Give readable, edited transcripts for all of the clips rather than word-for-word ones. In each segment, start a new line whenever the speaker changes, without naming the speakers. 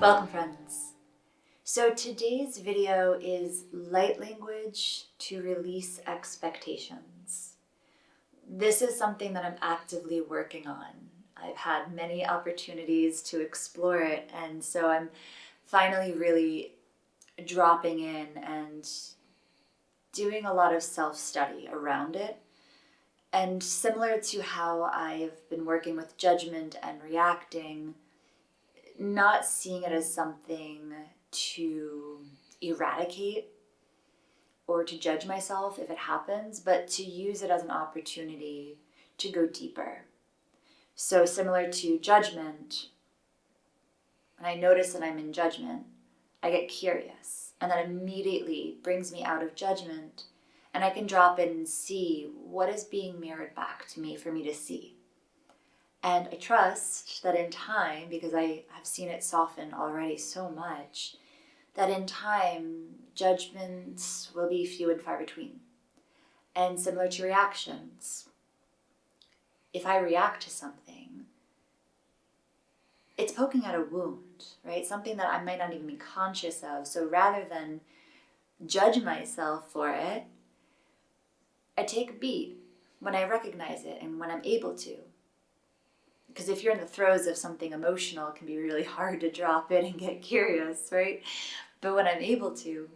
Welcome, friends. So today's video is light language to release expectations. This is something that I'm actively working on. I've had many opportunities to explore it, and so I'm finally really dropping in and doing a lot of self-study around it. And similar to how I've been working with judgment and reacting, not seeing it as something to eradicate or to judge myself if it happens, but to use it as an opportunity to go deeper. So similar to judgment, when I notice that I'm in judgment, I get curious, and that immediately brings me out of judgment, and I can drop in and see what is being mirrored back to me for me to see. And I trust that in time, because I have seen it soften already so much, that in time, judgments will be few and far between. And similar to reactions, if I react to something, it's poking at a wound, right? Something that I might not even be conscious of. So rather than judge myself for it, I take a beat when I recognize it and when I'm able to. Because if you're in the throes of something emotional, it can be really hard to drop in and get curious, right? But when I'm able to,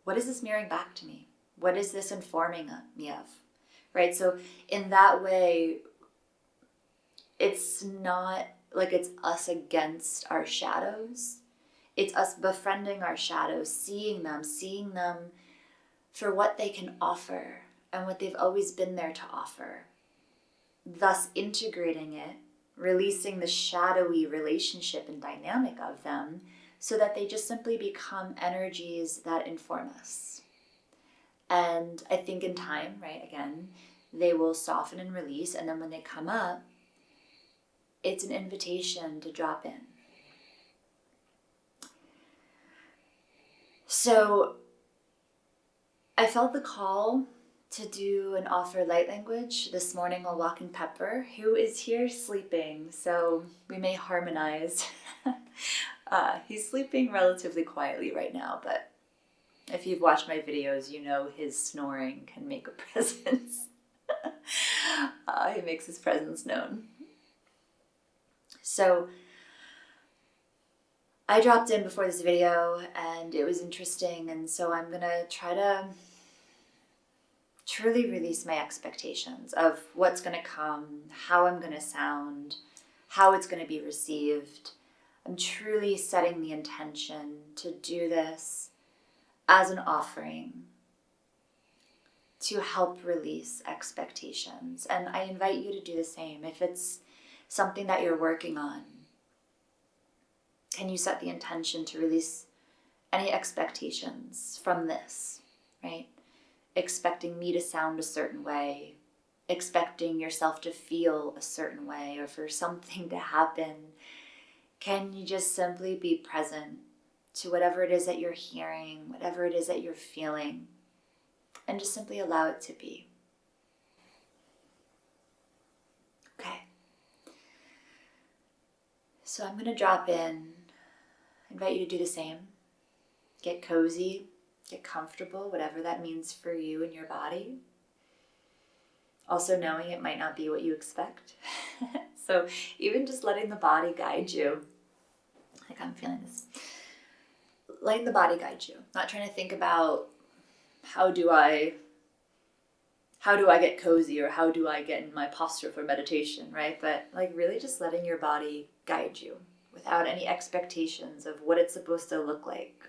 what is this mirroring back to me? What is this informing me of, right? So in that way, it's not like it's us against our shadows. It's us befriending our shadows, seeing them for what they can offer and what they've always been there to offer. Thus integrating it, releasing the shadowy relationship and dynamic of them so that they just simply become energies that inform us. And I think in time, right, again, they will soften and release, and then when they come up, it's an invitation to drop in. So I felt the call to do an offer light language this morning while walking Pepper, who is here sleeping, so we may harmonize. He's sleeping relatively quietly right now, but if you've watched my videos, you know his snoring can make a presence. He makes his presence known. So I dropped in before this video and it was interesting, and so I'm gonna try to truly release my expectations of what's going to come, how I'm going to sound, how it's going to be received. I'm truly setting the intention to do this as an offering to help release expectations. And I invite you to do the same. If it's something that you're working on, can you set the intention to release any expectations from this, right? Expecting me to sound a certain way, expecting yourself to feel a certain way, or for something to happen. Can you just simply be present to whatever it is that you're hearing, whatever it is that you're feeling, and just simply allow it to be? Okay. So I'm going to drop in. I invite you to do the same. Get cozy. Get comfortable, whatever that means for you and your body. Also knowing it might not be what you expect. So even just letting the body guide you. Like I'm feeling this. Letting the body guide you. Not trying to think about how do I get cozy or how do I get in my posture for meditation, right? But like really just letting your body guide you without any expectations of what it's supposed to look like.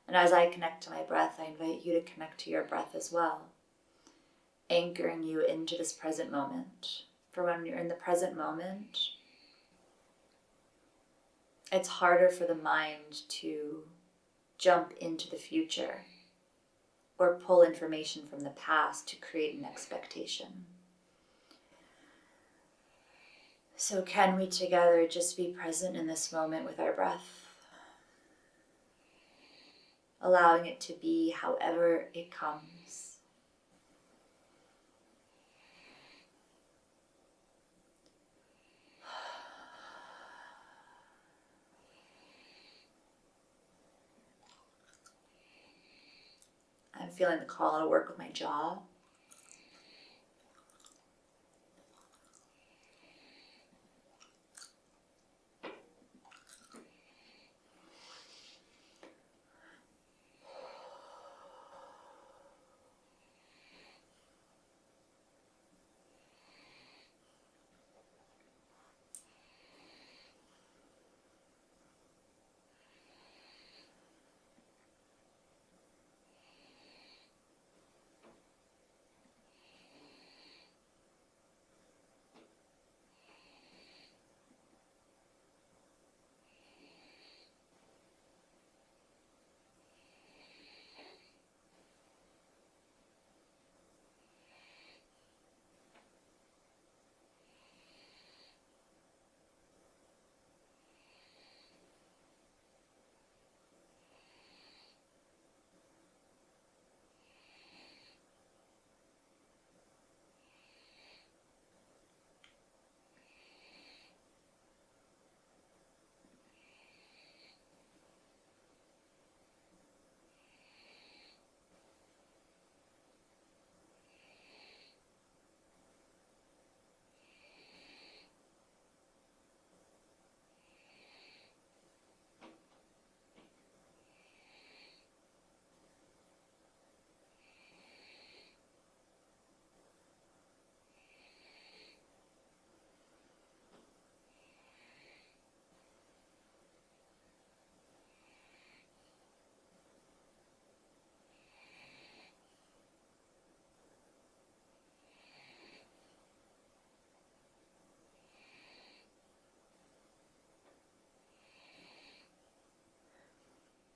And as I connect to my breath, I invite you to connect to your breath as well, anchoring you into this present moment. For when you're in the present moment, it's harder for the mind to jump into the future or pull information from the past to create an expectation. So can we together just be present in this moment with our breath? allowing it to be however it comes. I'm feeling the call to work with my jaw.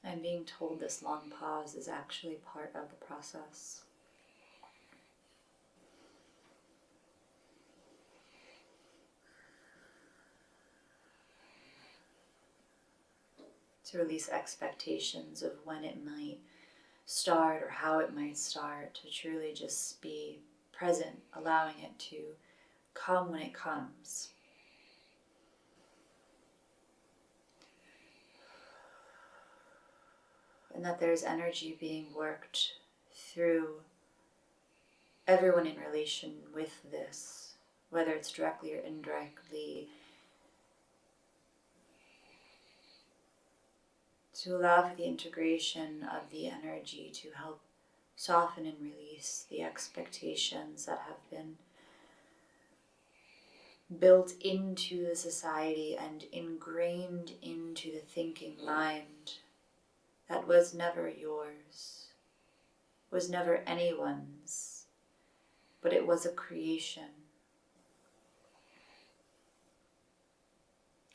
I'm being told this long pause is actually part of the process. To release expectations of when it might start or how it might start, to truly just be present, allowing it to come when it comes. And that there's energy being worked through everyone in relation with this, whether it's directly or indirectly, to allow for the integration of the energy to help soften and release the expectations that have been built into the society and ingrained into the thinking mind that was never yours, was never anyone's, but it was a creation.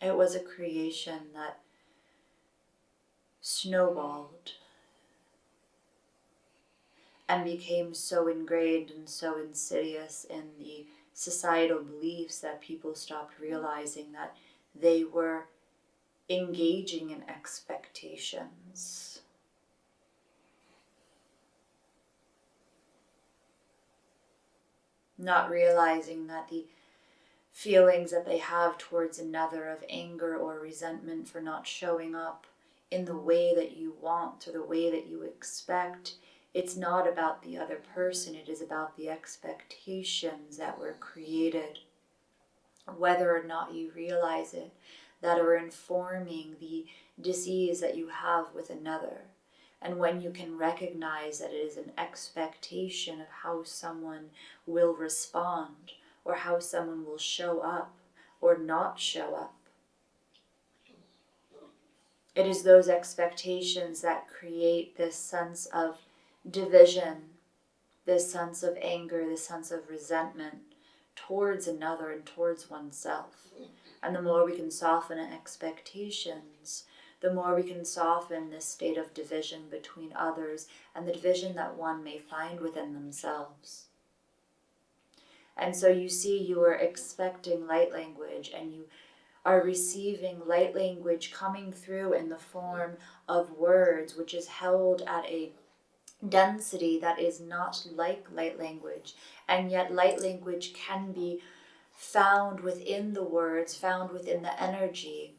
It was a creation that snowballed and became so ingrained and so insidious in the societal beliefs that people stopped realizing that they were engaging in expectations. Not realizing that the feelings that they have towards another of anger or resentment for not showing up in the way that you want or the way that you expect, it's not about the other person, it is about the expectations that were created, whether or not you realize it, that are informing the disease that you have with another. And when you can recognize that it is an expectation of how someone will respond, or how someone will show up or not show up, it is those expectations that create this sense of division, this sense of anger, this sense of resentment towards another and towards oneself. And the more we can soften expectations, the more we can soften this state of division between others and the division that one may find within themselves. And so you see, you were expecting light language and you are receiving light language coming through in the form of words, which is held at a density that is not like light language. And yet light language can be found within the words, found within the energy.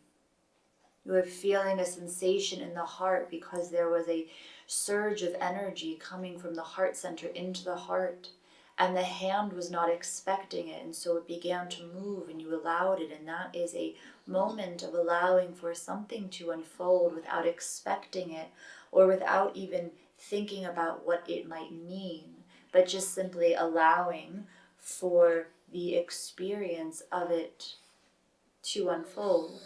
You are feeling a sensation in the heart because there was a surge of energy coming from the heart center into the heart, and the hand was not expecting it, and so it began to move and you allowed it. And that is a moment of allowing for something to unfold without expecting it or without even thinking about what it might mean, but just simply allowing for the experience of it to unfold.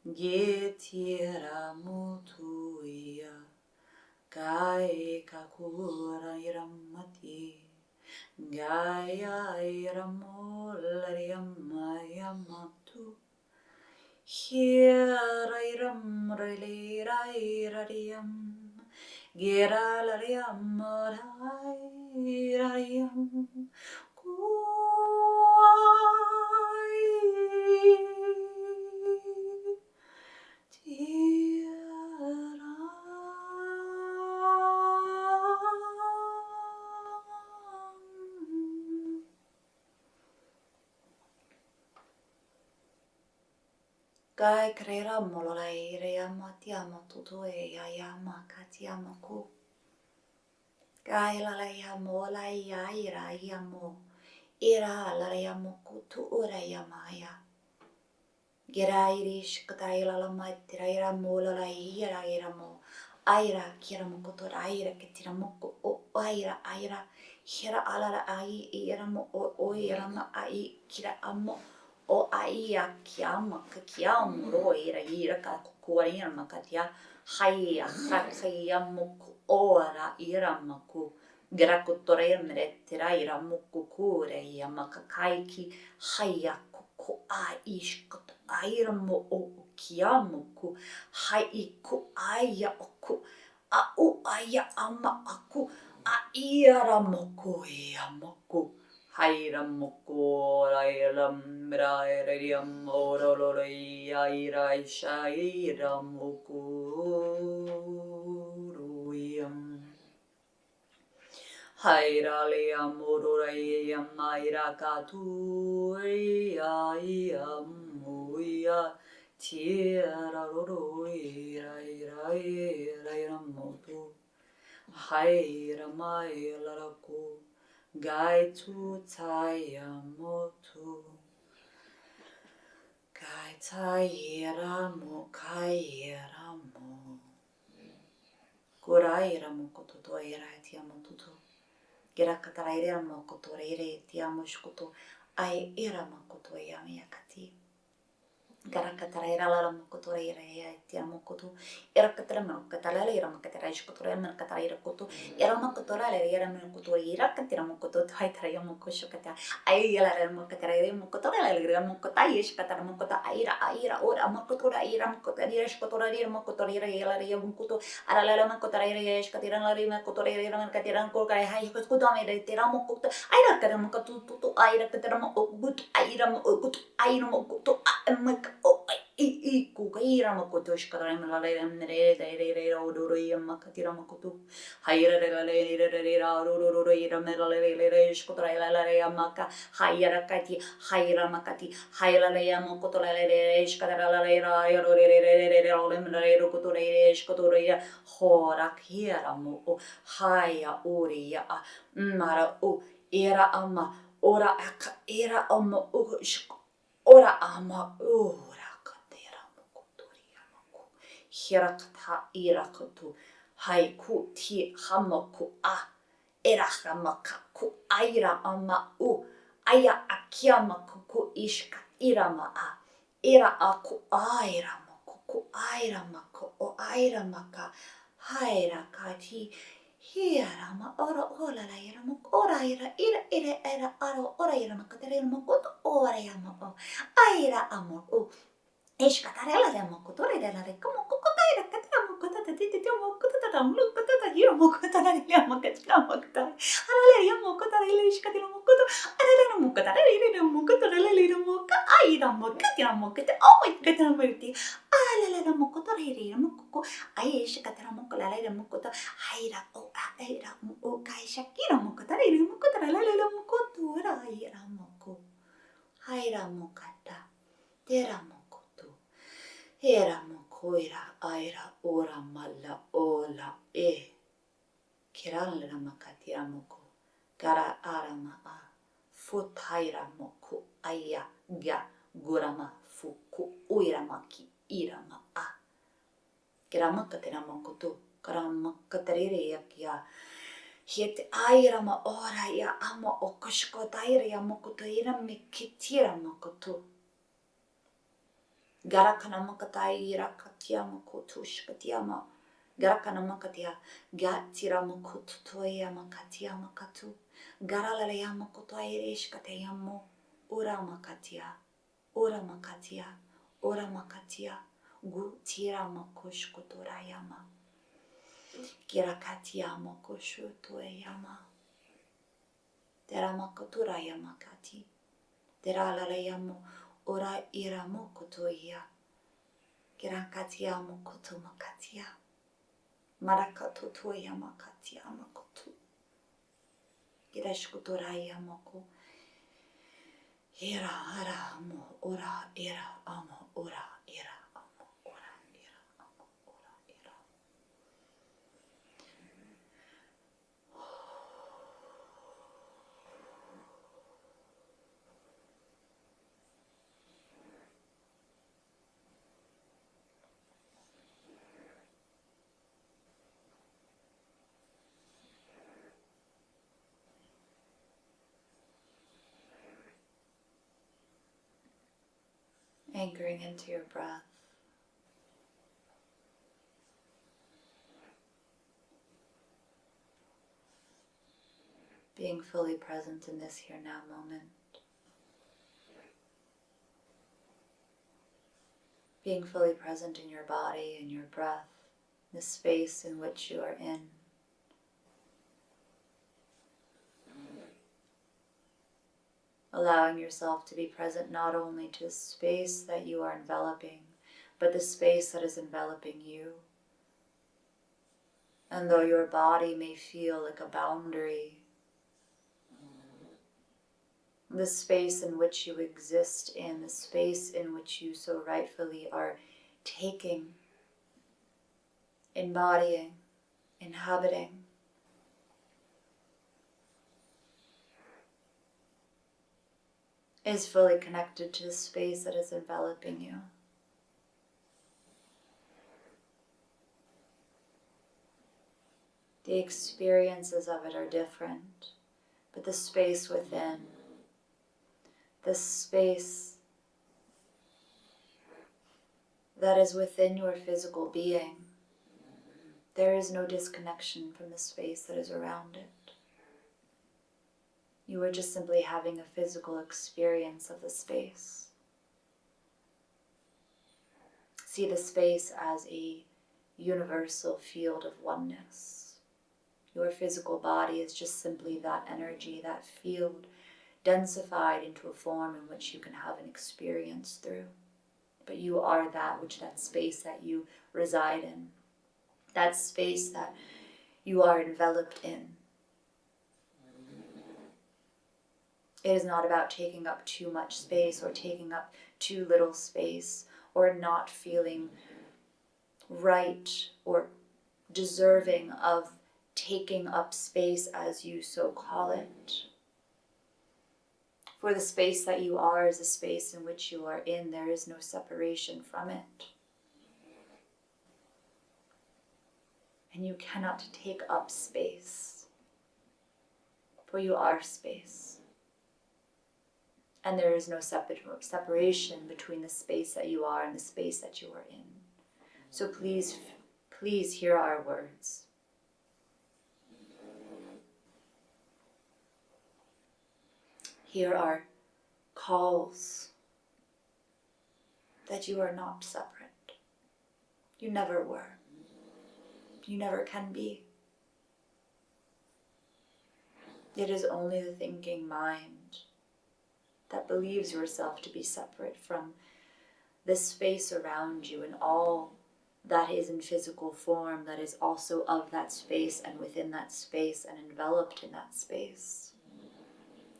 Getiera mutuia, Gai kakura iramati, Gaia iramolariama yamatu, Hiera iram relira irariam, Gira lariam irariam, Gai krera mololai reama tiama tutoe ya yama katiama ku. Gai lalaya molai ya ira yamo. Ira lalaya moku tu ura yamaya. Gira irish katai lalamatira ira mololai ira mo. Aira kira mokoto aira ketira moko o aira hira alara ai ira mo o ira ma ai kira amo. O aia kiama ka kiamu ro ira ka kuarina makatia hai hakia moku ora ira maku grakutore mretira ira moku kure ia makakai ki hai ko a ishkot aira mo o kiamuku hai ku aia oku a u aia ama aku a ira moku ia moku Haira moko rairam rairiam oroloi airai shaira moko ruiam Haira liam ororaiam aira katu aiam uia Tierra roroi rairam motu Haira mai larako Gai tu taia motu, gai taira mo kaira mo. Kuraira mokoto toira tiamo tutu. Gira kataraira mokoto reire tiamo shkoto. Ai ira mokoto yamiakati. Garakataraira la mokoto reire tiamo koto. Ira katara mokotalala ira makatara shkoto reira makataraira koto. Ira mokotora reira mokoto ira katira mokoto taitara mokosho kata. Ai ila mokataraira mokotora reira mokota yeshkatara mokota aira ora mokotora ira mokotora shkotora reira mokotora ira reira mokoto. Aralala makotara reira shkatira la reira mokotora reira makatira kokara hai koto amere tira mokoto. Aira katara mokoto tutu aira katara mokoto aira mokoto kukaira makoto shkara malale mere re odoro makatira makoto hayra re odoro melale shkotara la maka hayra kati hayra makati hayra le makoto le shkara la re koto re shkotora hora kira mo haya oria mara o era ama ora aka era ama ora ama ora katera mokotoria mako hirakata irakutu haiku ti hamaku a era hamaka ku aira ama u aya akiamaku ku ishka irama a era aku aira mako ku aira mako o aira maka haira kati Hirama ora ola la irama ora ira ora irama katera mako ora yama o aira amo o Eshkatarela de mokotore de la como cocotaira catera mokotata titi mokotata mokotata hiro mokotata ya mokotata mokotata arale ya mokotata ile ishkatira mokoto arale no mokotata ile mokotata ile moka aira mokatira mokete oh ikatira merti alale no mokotara ile mokoko ai ishkatira mokola ile mokoto aira o kai shakira mokotara ile mokotara ile mokoto aira moko aira mokata tera Era mokoira aira ora mala ola Kirala makatira moko. Gara arama a. Futaira moko aya ga gurama fuku uiramaki irama a. Kirama katira moko tu. Karama katarire yakia. Hiet airama ora ya ama okoshko daira ya moko tu irame kitira moko tu. Garakana makatai irakatia makotush katiama. Garakana makatia gatira makotutoya makatia makatu. Garalaya makotoya irish katayamo. Ura makatia. Ura makatia. Ura makatia. Gutira makosh kotorayama. Girakatia makoshu toyama. Dera makoturayama kati. Dera lalayamo. Ora ira mokotoia. Girankatia mokoto makatia. Marakato toya makatia makoto. Girashkotoraya moko. Ira ara mo ora ira amo ora ira amo ora ira amo ora ira. Anchoring into your breath. Being fully present in this here now moment. Being fully present in your body and your breath, the space in which you are in. Allowing yourself to be present not only to the space that you are enveloping, but the space that is enveloping you. And though your body may feel like a boundary, the space in which you exist in, the space in which you so rightfully are taking, embodying, inhabiting, is fully connected to the space that is enveloping you.
The experiences of it are different, but the space within, the space that is within your physical being, there is no disconnection from the space that is around it. You are just simply having a physical experience of the space. See the space as a universal field of oneness. Your physical body is just simply that energy, that field, densified into a form in which you can have an experience through. But you are that space that you reside in, that space that you are enveloped in. It is not about taking up too much space or taking up too little space or not feeling right or deserving of taking up space as you so call it. For the space that you are is a space in which you are in. There is no separation from it. And you cannot take up space, for you are space. And there is no separation between the space that you are and the space that you are in. So please, please hear our words. Hear our calls that you are not separate. You never were. You never can be. It is only the thinking mind that believes yourself to be separate from this space around you and all that is in physical form that is also of that space and within that space and enveloped in that space.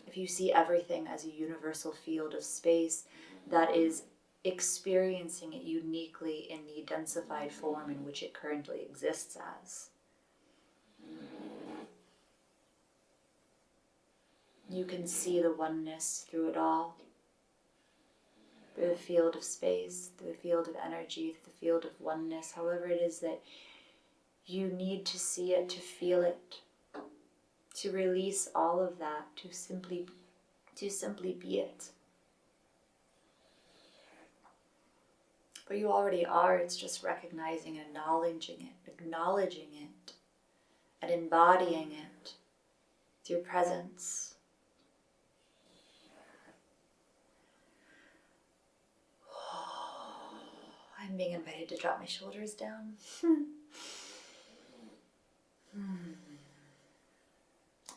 If you see everything as a universal field of space that is experiencing it uniquely in the densified form in which it currently exists as, you can see the oneness through it all, through the field of space, through the field of energy, through the field of oneness, however it is that you need to see it, to feel it, to release all of that, to simply be it. But you already are, it's just recognizing and acknowledging it, and embodying it through presence. I'm being invited to drop my shoulders down.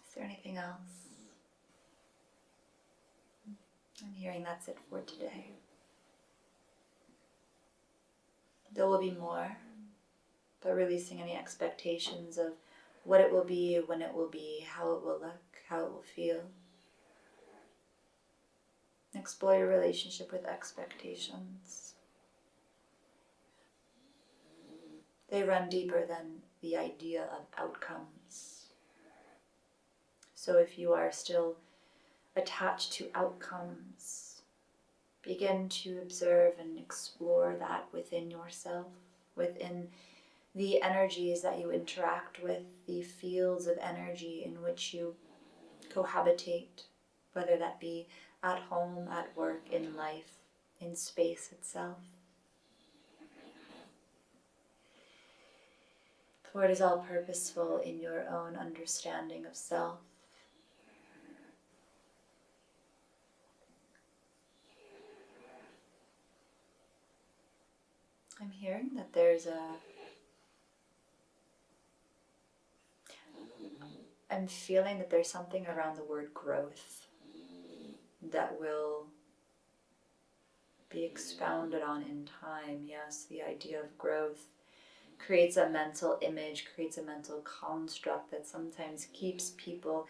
Is there anything else? I'm hearing that's it for today. There will be more, but releasing any expectations of what it will be, when it will be, how it will look, how it will feel. Explore your relationship with expectations. They run deeper than the idea of outcomes. So if you are still attached to outcomes, begin to observe and explore that within yourself, within the energies that you interact with, the fields of energy in which you cohabitate, whether that be at home, at work, in life, in space itself. For it is all purposeful in your own understanding of self. I'm hearing that I'm feeling that there's something around the word growth that will be expounded on in time. Yes, the idea of growth creates a mental image, creates a mental construct that sometimes keeps people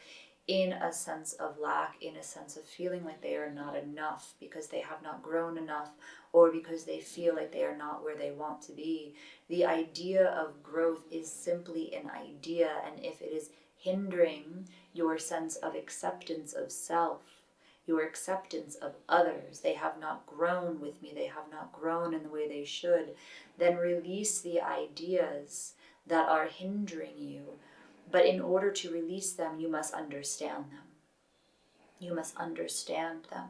in a sense of lack, in a sense of feeling like they are not enough because they have not grown enough, or because they feel like they are not where they want to be. The idea of growth is simply an idea, and if it is hindering your sense of acceptance of self, your acceptance of others, they have not grown with me, they have not grown in the way they should, then release the ideas that are hindering you But in order to release them, you must understand them. You must understand them.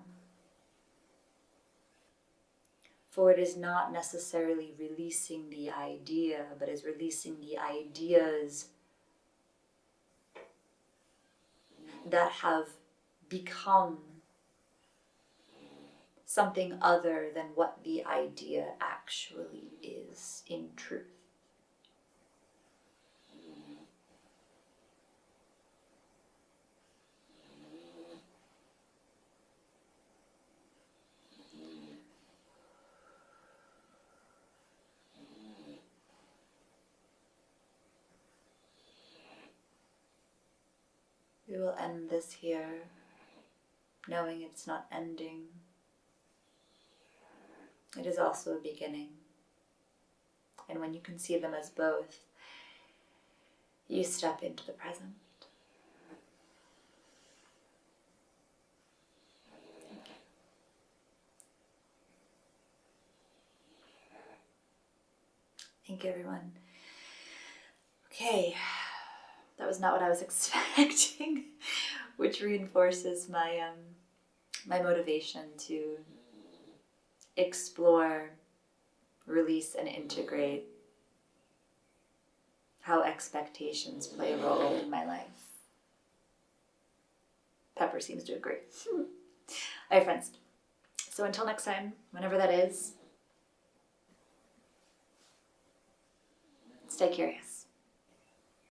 For it is not necessarily releasing the idea, but is releasing the ideas that have become something other than what the idea actually is in truth. We will end this here, knowing it's not ending. It is also a beginning. And when you can see them as both, you step into the present. Thank you, everyone. Okay, that was not what I was expecting, which reinforces my my motivation to explore, release, and integrate how expectations play a role in my life. Pepper seems to agree. All right, friends. So until next time, whenever that is, stay curious.